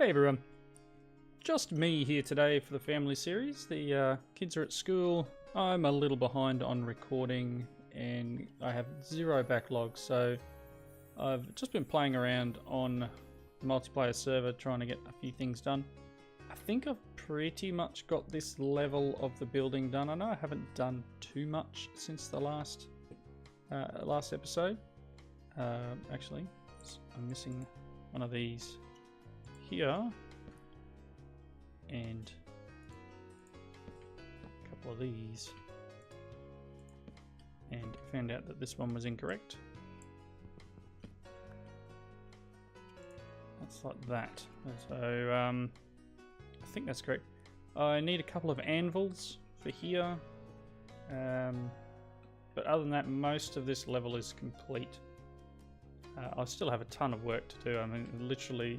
Hey everyone, just me here today for the family series. The kids are at school, I'm a little behind on recording and I have zero backlog, so I've just been playing around on the multiplayer server trying to get a few things done. I think I've pretty much got this level of the building done. I know I haven't done too much since the last episode. Actually, I'm missing one of these here and a couple of these, and found out that this one was incorrect. That's like that. So I think that's correct. I need a couple of anvils for here, but other than that, most of this level is complete. I still have a ton of work to do. I mean, literally,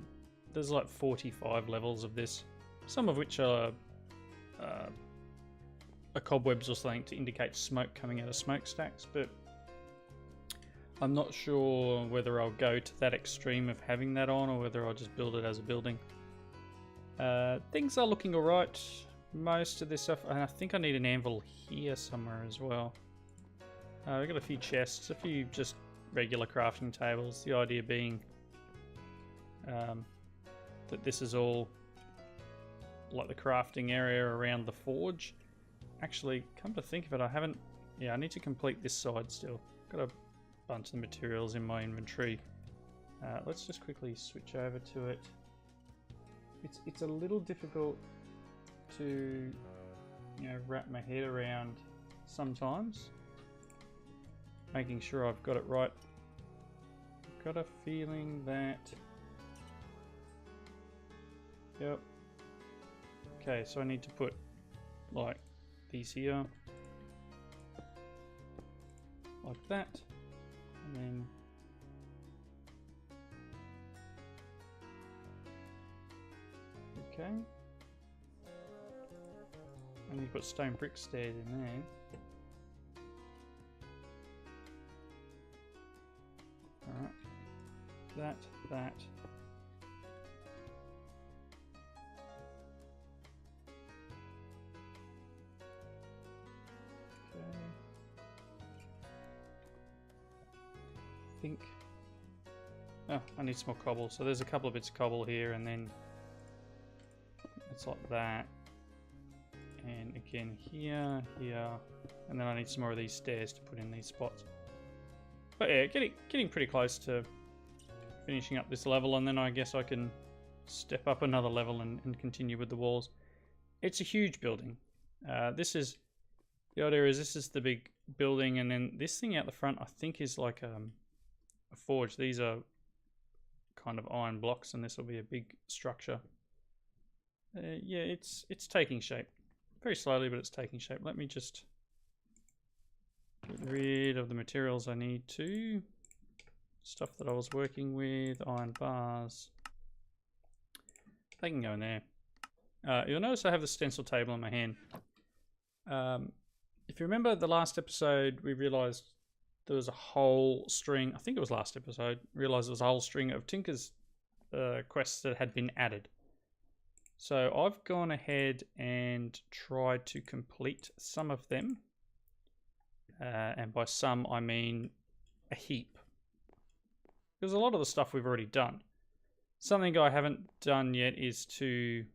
there's like 45 levels of this, some of which are cobwebs or something to indicate smoke coming out of smokestacks, but I'm not sure whether I'll go to that extreme of having that on or whether I'll just build it as a building. Things are looking alright, most of this stuff, and I think I need an anvil here somewhere as well. We've got a few chests, a few just regular crafting tables, the idea being that this is all like the crafting area around the forge. Actually, come to think of it, I need to complete this side still. Got a bunch of materials in my inventory. Let's just quickly switch over to it. It's a little difficult to wrap my head around sometimes, making sure I've got it right. I've got a feeling that yep. Okay, so I need to put like these here, like that, and then okay. And you've got stone brick stairs in there. Alright. That. Oh, I need some more cobble. So there's a couple of bits of cobble here, and then it's like that. And again here, and then I need some more of these stairs to put in these spots. But yeah, getting pretty close to finishing up this level, and then I guess I can step up another level and continue with the walls. It's a huge building. This is the big building, and then this thing out the front I think is like a forge. These are kind of iron blocks, and this will be a big structure. Yeah, it's taking shape very slowly, but it's taking shape. Let me just get rid of the materials I need to. Stuff that I was working with, iron bars. They can go in there. You'll notice I have the stencil table in my hand. If you remember the last episode, we realized there was a whole string, I think it was last episode, realized there was a whole string of Tinker's quests that had been added. So I've gone ahead and tried to complete some of them. And by some, I mean a heap. Because a lot of the stuff we've already done. Something I haven't done yet is to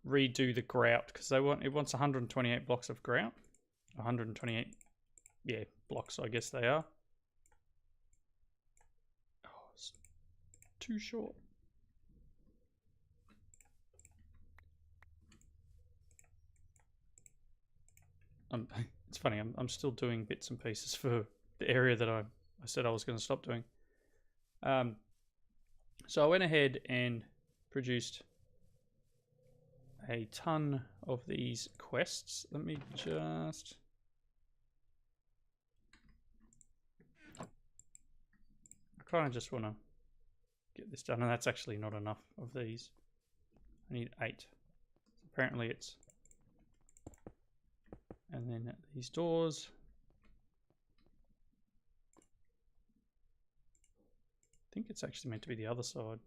redo the grout, because it wants 128 blocks of grout. 128, yeah, blocks I guess they are. Oh, it's too short. It's funny, I'm still doing bits and pieces for the area that I said I was going to stop doing. So I went ahead and produced a ton of these quests. Let me just... I kind of just want to get this done, and that's actually not enough of these. I need 8. Apparently it's... And then these doors. think it's actually meant to be the other side.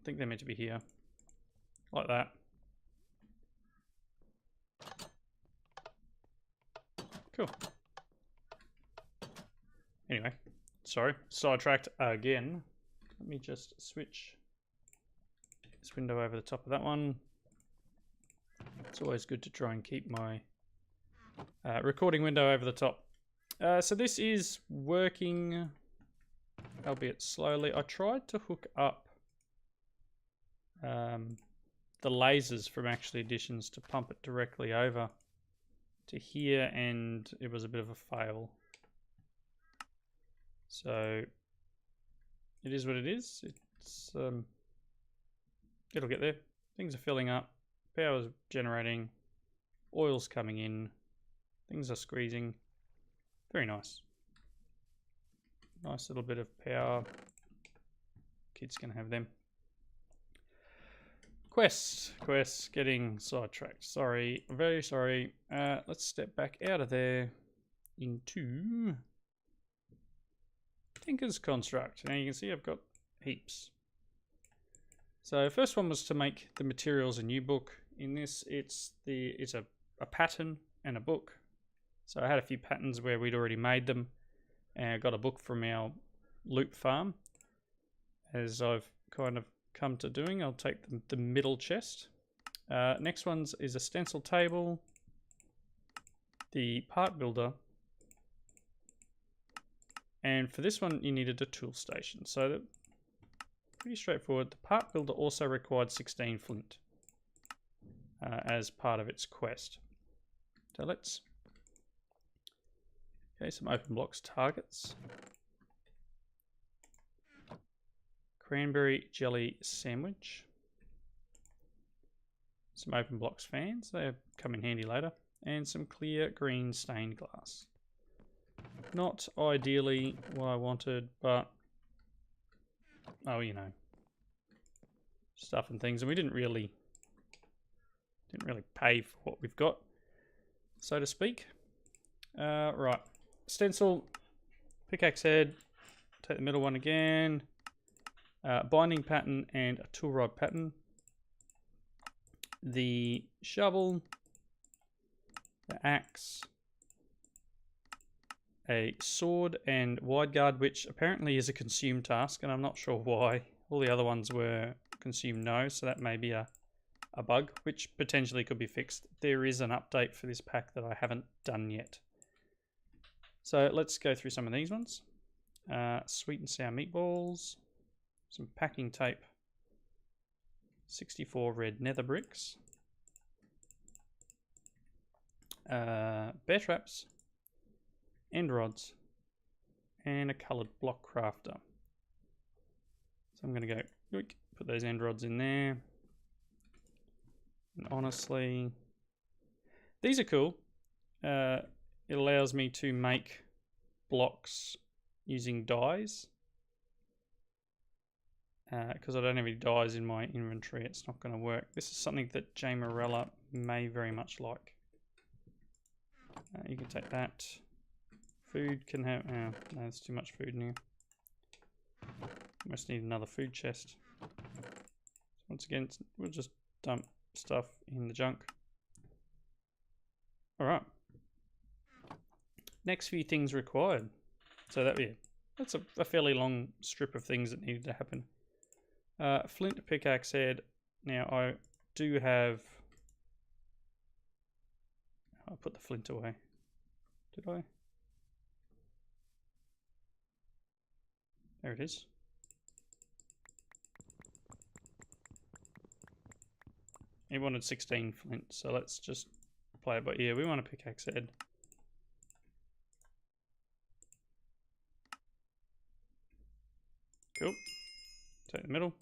I think they're meant to be here. Like that. Cool. Anyway, sorry, sidetracked again. Let me just switch this window over the top of that one. It's always good to try and keep my recording window over the top. So this is working, albeit slowly. I tried to hook up the lasers from Actually Editions to pump it directly over to here, and it was a bit of a fail. So it is what it is. It's it'll get there. Things are filling up, power's generating, oil's coming in, things are squeezing. Very nice. Nice little bit of power. Kids can have them. Quests, getting sidetracked. Sorry, very sorry. Let's step back out of there into Tinker's Construct. Now you can see I've got heaps. So first one was to make the materials a new book. In this, it's a pattern and a book. So I had a few patterns where we'd already made them, and I got a book from our loop farm. As I've kind of come to doing, I'll take the middle chest. Next one's is a stencil table, the part builder, and for this one you needed a tool station. So pretty straightforward. The part builder also required 16 flint as part of its quest. So let's some open blocks targets. Cranberry jelly sandwich. Some open blocks fans, they come in handy later. And some clear green stained glass. Not ideally what I wanted, but oh, you know, stuff and things, and we didn't really pay for what we've got, so to speak. Right, stencil, pickaxe head, take the middle one again, binding pattern and a tool rod pattern, the shovel, the axe, a sword and wide guard, which apparently is a consume task, and I'm not sure why. All the other ones were consume no, so that may be a bug, which potentially could be fixed. There is an update for this pack that I haven't done yet. So let's go through some of these ones. Sweet and sour meatballs, some packing tape, 64 red nether bricks, bear traps, end rods, and a coloured block crafter. So I'm going to go put those end rods in there. And honestly, these are cool. It allows me to make blocks using dyes. Because I don't have any dyes in my inventory, it's not going to work. This is something that J Morella may very much like. You can take that. Food can have... no, there's too much food in here. Must need another food chest. Once again, we'll just dump stuff in the junk. Alright. Next few things required. So that's a fairly long strip of things that needed to happen. Flint pickaxe head. Now I do have... I'll put the flint away. Did I? There it is. He wanted 16 flint, so let's just play it by ear. We want a pickaxe head. Cool. Take the middle.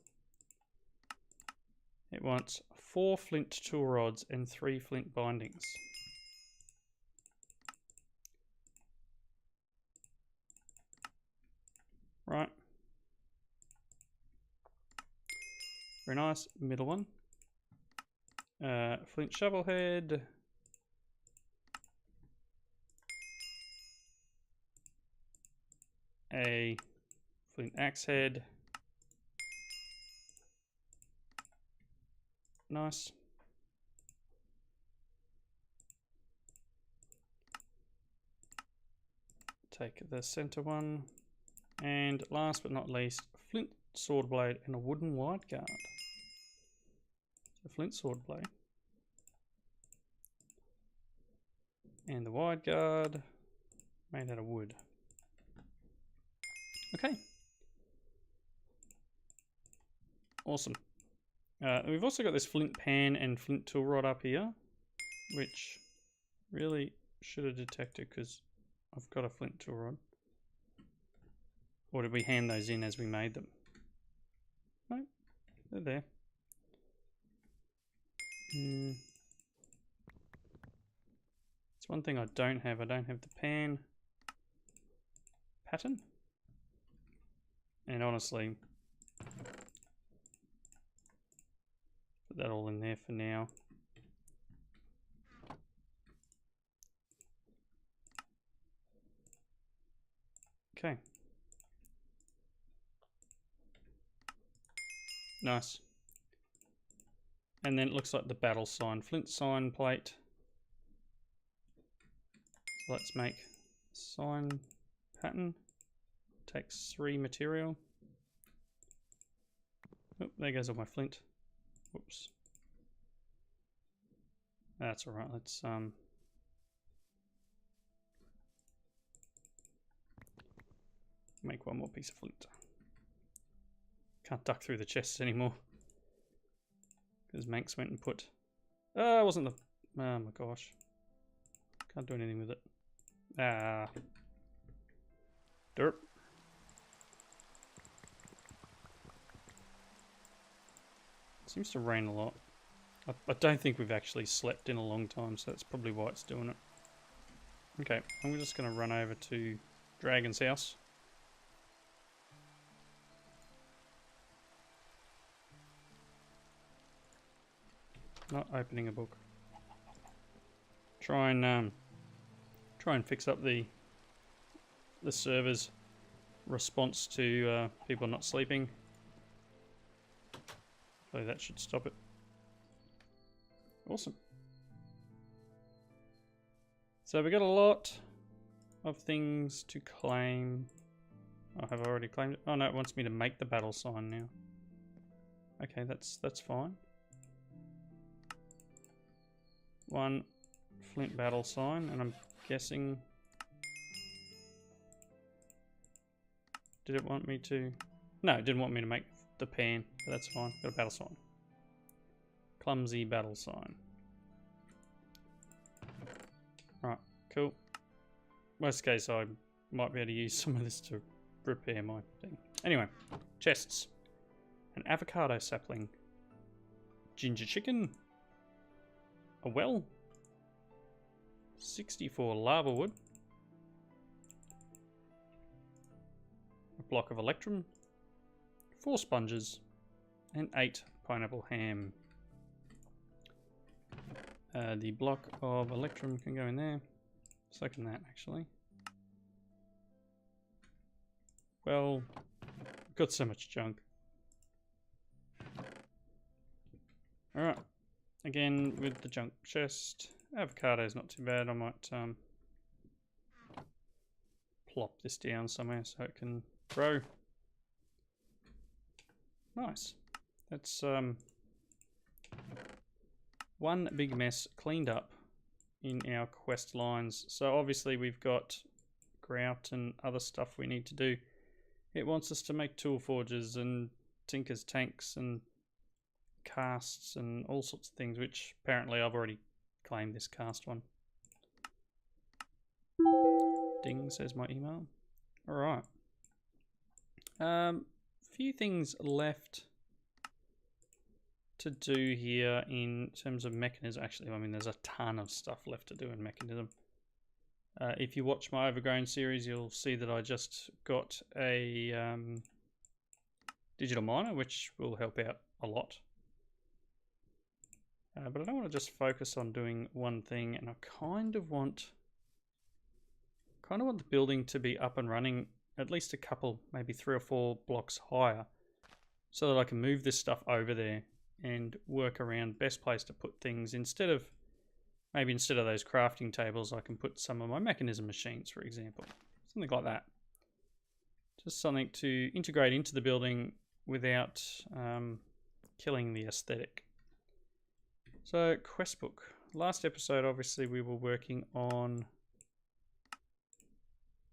It wants 4 flint tool rods and 3 flint bindings. Right. Very nice. Middle one. Flint shovel head. A flint axe head. Nice. Take the center one. And last but not least, a flint sword blade and a wooden wide guard. So flint sword blade. And the wide guard made out of wood. Okay. Awesome. We've also got this flint pan and flint tool rod up here, which really should have detected because I've got a flint tool rod. Or did we hand those in as we made them? No, they're there. It's one thing I don't have. I don't have the pan pattern. And honestly, put that all in there for now. Okay. Nice. And then it looks like the battle sign, flint sign plate. So let's make sign pattern. Takes 3 material. Oh, there goes all my flint. Whoops. That's all right. Let's make one more piece of flint. Can't duck through the chests anymore because Manx went and put. Oh, it wasn't the. Oh my gosh. Can't do anything with it. Ah. Derp. Seems to rain a lot. I don't think we've actually slept in a long time, so that's probably why it's doing it. Okay, I'm just going to run over to Dragon's house. Not opening a book. Try and fix up the server's response to people not sleeping. So that should stop it. Awesome. So we got a lot of things to claim. I have already claimed it. Oh no, it wants me to make the battle sign now. Okay, that's fine. 1 flint battle sign, and I'm guessing. Did it want me to? No, it didn't want me to make the pan, but that's fine. Got a battle sign. Clumsy battle sign. Right, cool. Worst case, I might be able to use some of this to repair my thing. Anyway, chests. An avocado sapling. Ginger chicken. A well. 64 lava wood. A block of electrum. 4 sponges. And 8 pineapple ham. The block of electrum can go in there. So can that, actually. Well, got so much junk. Alright. Again, with the junk chest. Avocado's not too bad. I might plop this down somewhere so it can grow. Nice. That's one big mess cleaned up in our quest lines. So obviously we've got grout and other stuff we need to do. It wants us to make tool forges and tinker's tanks and casts and all sorts of things, which apparently I've already claimed this cast one. Ding, says my email. Alright. Few things left to do here in terms of Mekanism. Actually, I mean, there's a ton of stuff left to do in Mekanism. If you watch my Overgrown series, you'll see that I just got a digital miner, which will help out a lot. But I don't want to just focus on doing one thing, and I kind of want the building to be up and running at least a couple, maybe 3 or 4 blocks higher, so that I can move this stuff over there and work around best place to put things. Instead of those crafting tables, I can put some of my Mekanism machines, for example. Something like that. Just something to integrate into the building without killing the aesthetic. So, quest book. Last episode, obviously, we were working on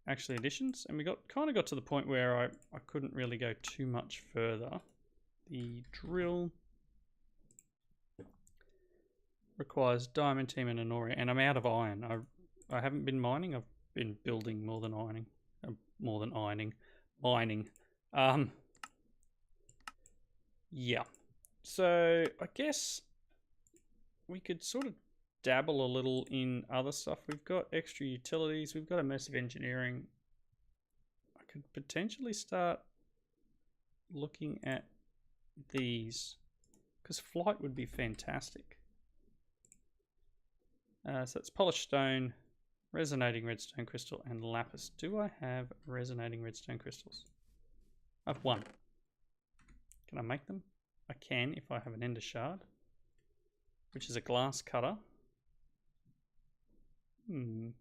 actually additions, and we kind of got to the point where I couldn't really go too much further. The drill requires diamantine and anoria, and I'm out of iron. I haven't been mining. I've been building more than ironing, mining. Yeah. So I guess we could sort of dabble a little in other stuff. We've got extra utilities. We've got immersive engineering. I could potentially start looking at these, because flight would be fantastic. So it's polished stone, resonating redstone crystal, and lapis. Do I have resonating redstone crystals? I have 1. Can I make them? I can if I have an ender shard, which is a glass cutter. And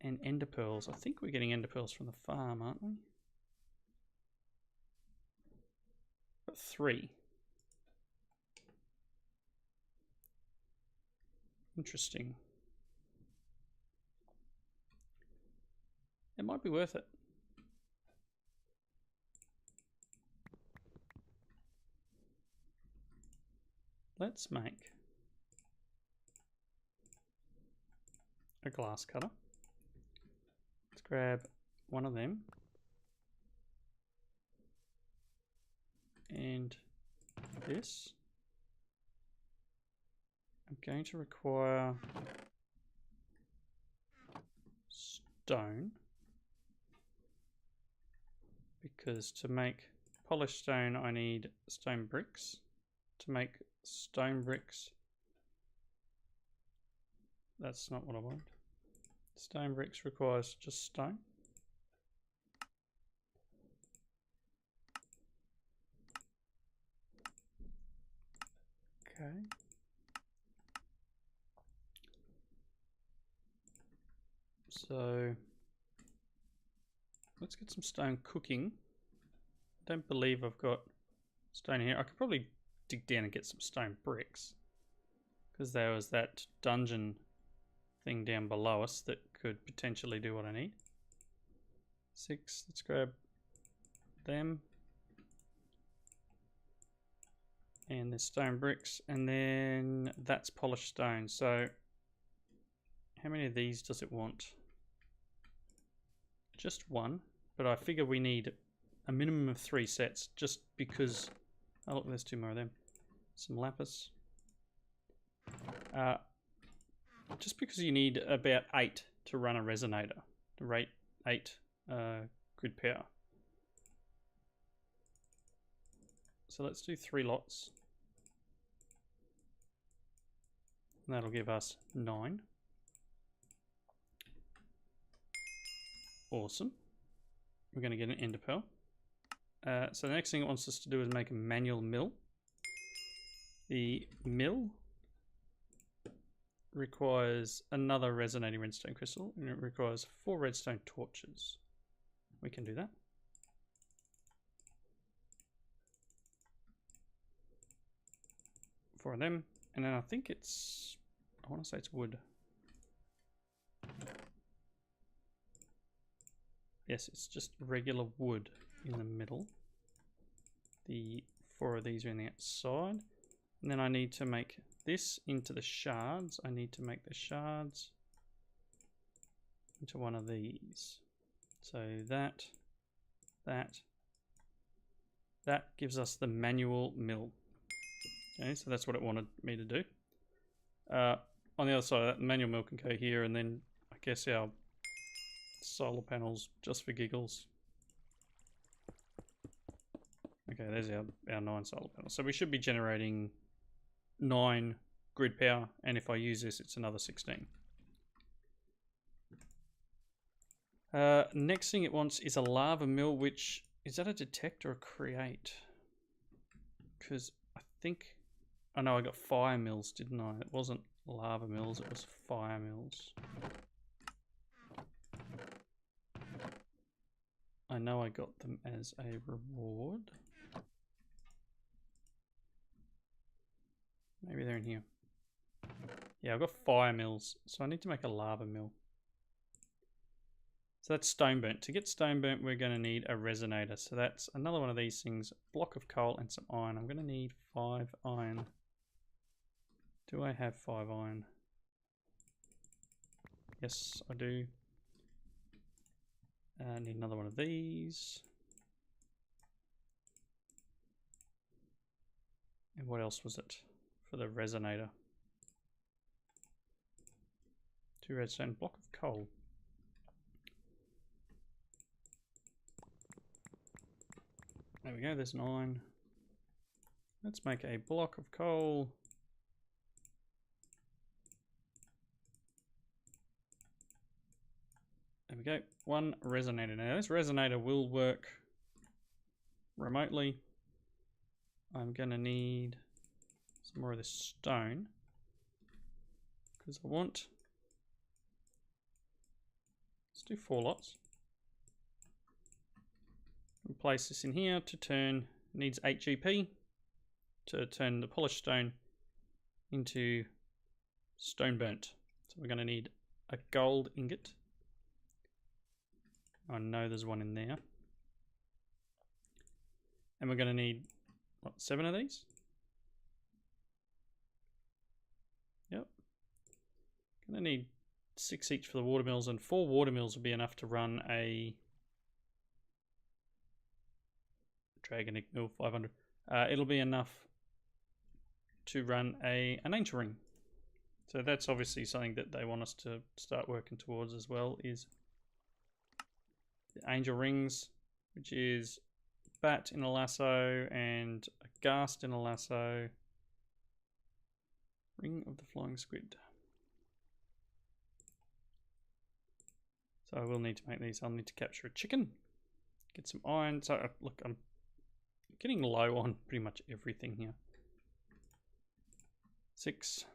ender pearls. I think we're getting ender pearls from the farm, aren't we? Got 3. Interesting. It might be worth it. Let's make a glass cutter. Let's grab one of them and this. I'm going to require stone, because to make polished stone I need stone bricks. To make stone bricks, that's not what I want. Stone bricks requires just stone. Okay. So let's get some stone cooking. I don't believe I've got stone here. I could probably dig down and get some stone bricks, because there was that dungeon thing down below us that could potentially do what I need. 6, let's grab them. And there's stone bricks, and then that's polished stone. So how many of these does it want? Just 1, but I figure we need a minimum of 3 sets, just because. Oh look, there's 2 more of them. Some lapis. Just because you need about 8 to run a resonator, to rate 8 grid power. So let's do 3 lots. And that'll give us 9. Awesome. We're going to get an ender pearl. So the next thing it wants us to do is make a manual mill. The mill requires another resonating redstone crystal, and it requires 4 redstone torches. We can do that. Four of them, and then I think it's, I want to say it's wood. Yes, it's just regular wood in the middle. The 4 of these are on the outside. And then I need to make this into the shards. I need to make the shards into one of these. So that gives us the manual mill. Okay, so that's what it wanted me to do. On the other side of that, the manual mill can go here, and then I guess our solar panels just for giggles. Okay, there's our 9 solar panels. So we should be generating 9 grid power, and if I use this, it's another 16. Next thing it wants is a lava mill, which is that a detect or a create? Because I think, I know I got fire mills, didn't I? It wasn't lava mills, it was fire mills. I know I got them as a reward. Maybe they're in here. Yeah, I've got fire mills, so I need to make a lava mill. So that's stone burnt. To get stone burnt, we're going to need a resonator. So that's another one of these things. Block of coal and some iron. I'm going to need 5 iron. Do I have 5 iron? Yes, I do. I need another one of these. And what else was it for the resonator? 2 redstone, block of coal. There we go, there's 9. Let's make a block of coal. There we go, 1 resonator. Now this resonator will work remotely. I'm gonna need some more of this stone because I want, let's do 4 lots. We'll place this in here to turn, needs 8 GP to turn the polished stone into stone burnt. So we're gonna need a gold ingot. I know there's one in there. And we're going to need, what, 7 of these? Yep. Going to need 6 each for the water mills, and 4 water mills will be enough to run a Dragon Mill 500. It'll be enough to run an angel ring. So that's obviously something that they want us to start working towards as well, is the angel rings, which is bat in a lasso and a ghast in a lasso. Ring of the flying squid. So I will need to make these. I'll need to capture a chicken, get some iron. So look, I'm getting low on pretty much everything here. 6.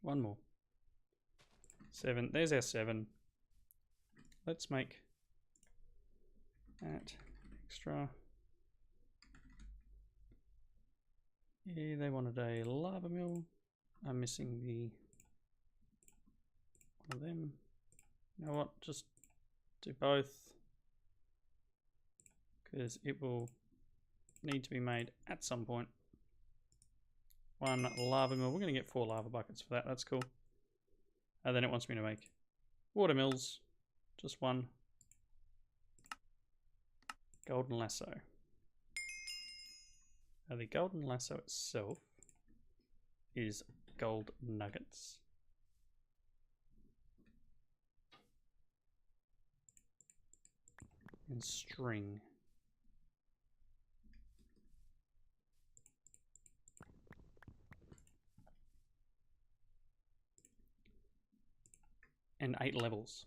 1 more. 7. There's our 7. Let's make that extra. Yeah, they wanted a lava mill. I'm missing the one of them. You know what? Just do both, because it will need to be made at some point. 1 lava mill. We're going to get 4 lava buckets for that. That's cool. And then it wants me to make water mills. Just 1. Golden lasso. Now the golden lasso itself is gold nuggets. And string. And 8 levels.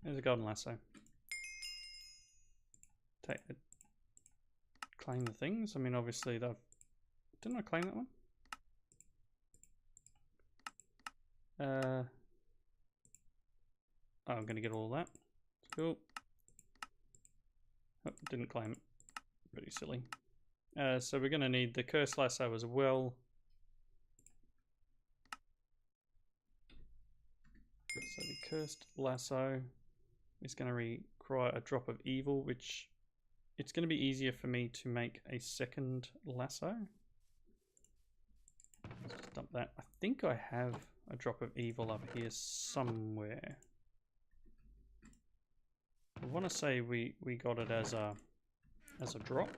There's a golden lasso. Take it. Claim the things. I mean, obviously, they've. Didn't I claim that one? Oh, I'm going to get all that. Cool. Oh, didn't claim it. Pretty silly. So we're going to need the cursed lasso as well. So the cursed lasso is going to require a drop of evil, which it's going to be easier for me to make a second lasso. Let's just dump that. I think I have a drop of evil up here somewhere. I want to say we got it as a drop.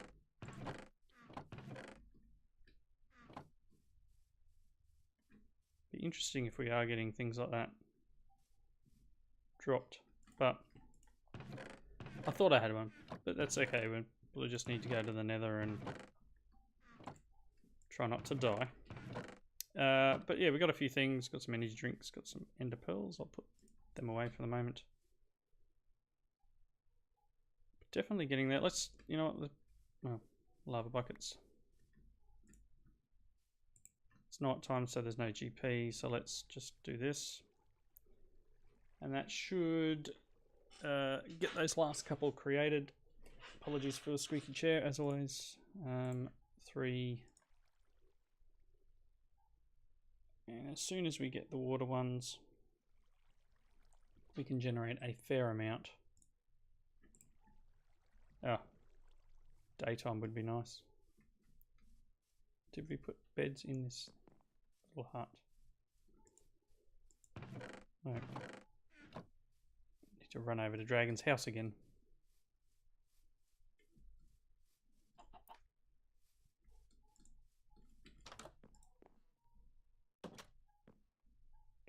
Be interesting if we are getting things like that dropped, but I thought I had one, but that's okay. We'll just need to go to the nether and Try not to die. But yeah, we got a few things. Got some energy drinks. Got some ender pearls. I'll put them away for the moment. Definitely getting there. Let's, you know what? Well, lava buckets. It's night time, so there's no GP. So let's just do this, and that should get those last couple created. Apologies for the squeaky chair, as always. 3. And as soon as we get the water ones, we can generate a fair amount. Oh, daytime would be nice. Did we put beds in this little hut? No. Need to run over to Dragon's house again.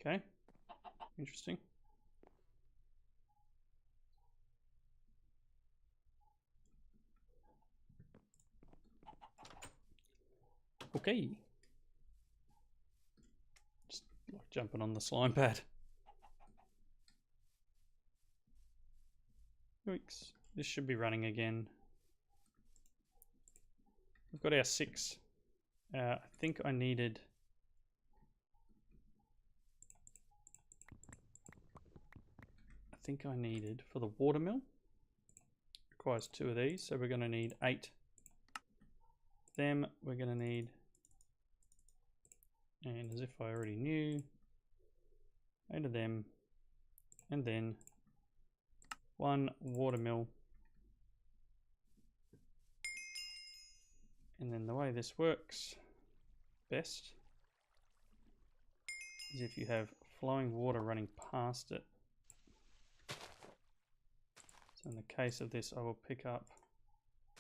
Okay, interesting. Okay. Just like jumping on the slime pad. Weeks. This should be running again. We've got our 6. I think I needed... for the watermill, requires 2 of these, so we're going to need 8 them. We're going to need, and as if I already knew, 8 of them, and then 1 watermill. And then the way this works best is if you have flowing water running past it. So in the case of this, I will pick up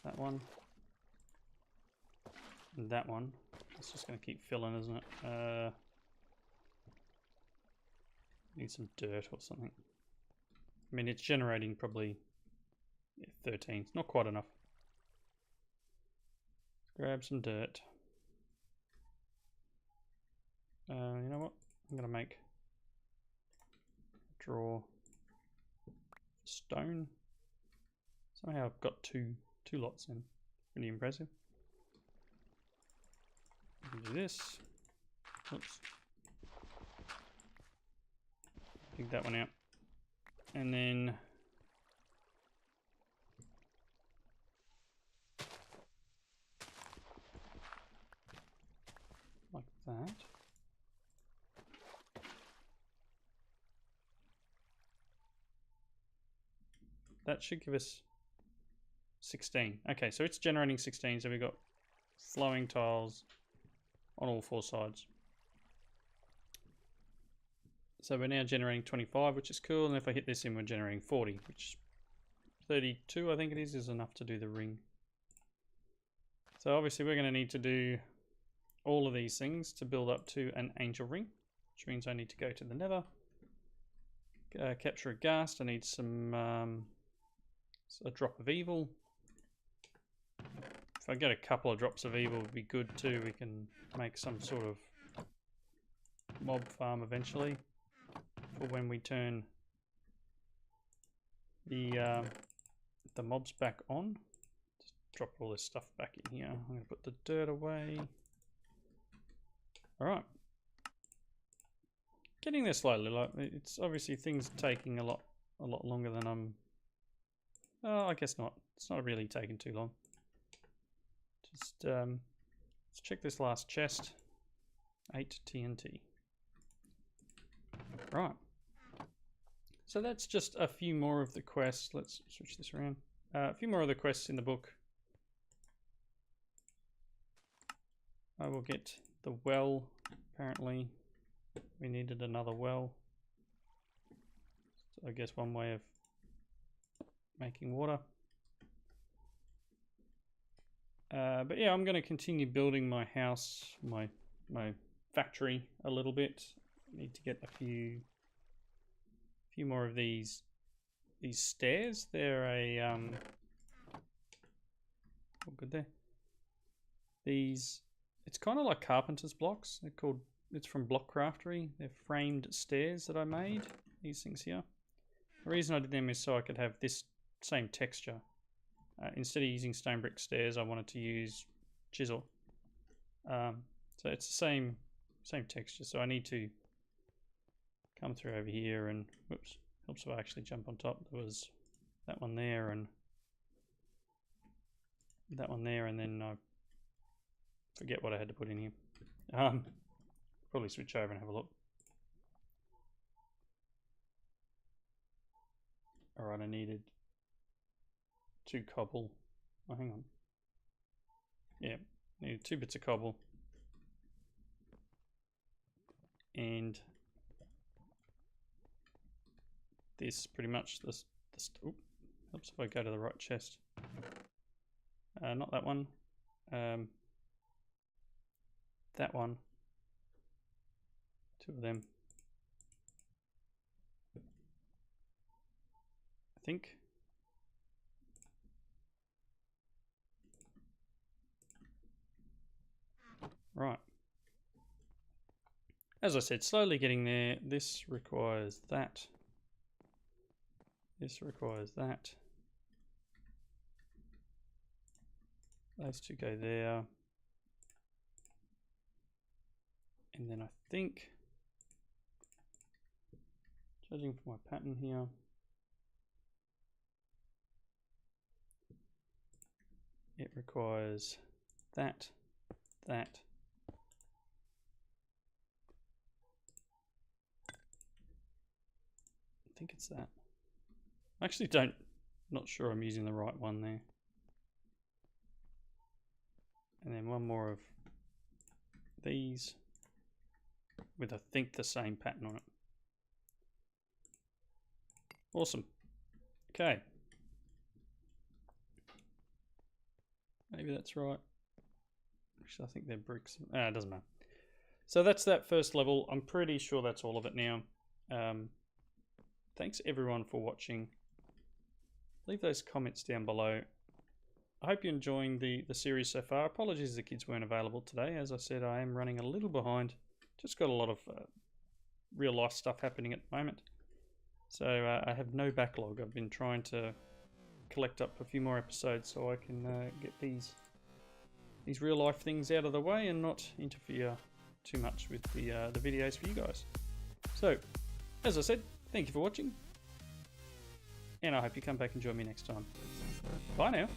that one and that one. It's just going to keep filling, isn't it? Need some dirt or something. I mean, it's generating probably 13. It's not quite enough. Let's grab some dirt. You know what? I'm going to make a drawer stone. Somehow I've got two lots in. Pretty impressive. Do this. Oops. Dig that one out. And then like that. That should give us 16. Okay, so it's generating 16, so we've got flowing tiles on all 4 sides. So we're now generating 25, which is cool, and if I hit this in, we're generating 40, which 32, I think it is enough to do the ring. So obviously we're going to need to do all of these things to build up to an angel ring, which means I need to go to the nether, capture a ghast. I need some a drop of evil. If I get a couple of drops of evil, would be good too. We can make some sort of mob farm eventually for when we turn the mobs back on. Just drop all this stuff back in here. I'm going to put the dirt away. All right, getting there slowly. Like, it's obviously things taking a lot longer than I'm. Oh, I guess not. It's not really taking too long. Just let's check this last chest. 8 TNT. Right. So that's just a few more of the quests. Let's switch this around. A few more of the quests in the book. I will get the well. Apparently, we needed another well. So I guess one way of making water. But yeah, I'm going to continue building my house, my factory a little bit. Need to get a few more of these stairs. They're a oh, good there. These It's kind of like carpenter's blocks. It's from Block Craftery. They're framed stairs that I made. These things here. The reason I did them is so I could have this same texture. Instead of using stone brick stairs, I wanted to use chisel. So it's the same texture. So I need to come through over here and, whoops, helps if I actually jump on top. There was that one there and that one there, and then I forget what I had to put in here. Probably switch over and have a look. Alright, I needed 2 cobble. Oh, hang on. Yeah, needed 2 bits of cobble. And this pretty much, this oops, helps if I go to the right chest. Not that one. That one. 2 of them. I think. Right. As I said, slowly getting there. This requires that. This requires that. Those 2 go there. And then I think, judging from my pattern here, it requires that, that. I think it's that. I actually not sure I'm using the right one there. And then one more of these with I think the same pattern on it. Awesome. Okay. Maybe that's right. Actually, I think they're bricks. It doesn't matter. So that's that first level. I'm pretty sure that's all of it now. Thanks everyone for watching. Leave those comments down below. I hope you're enjoying the series so far. Apologies the kids weren't available today. As I said, I am running a little behind. Just got a lot of real life stuff happening at the moment. So I have no backlog. I've been trying to collect up a few more episodes so I can get these real life things out of the way and not interfere too much with the videos for you guys. So, as I said, thank you for watching. And I hope you come back and join me next time. Bye now.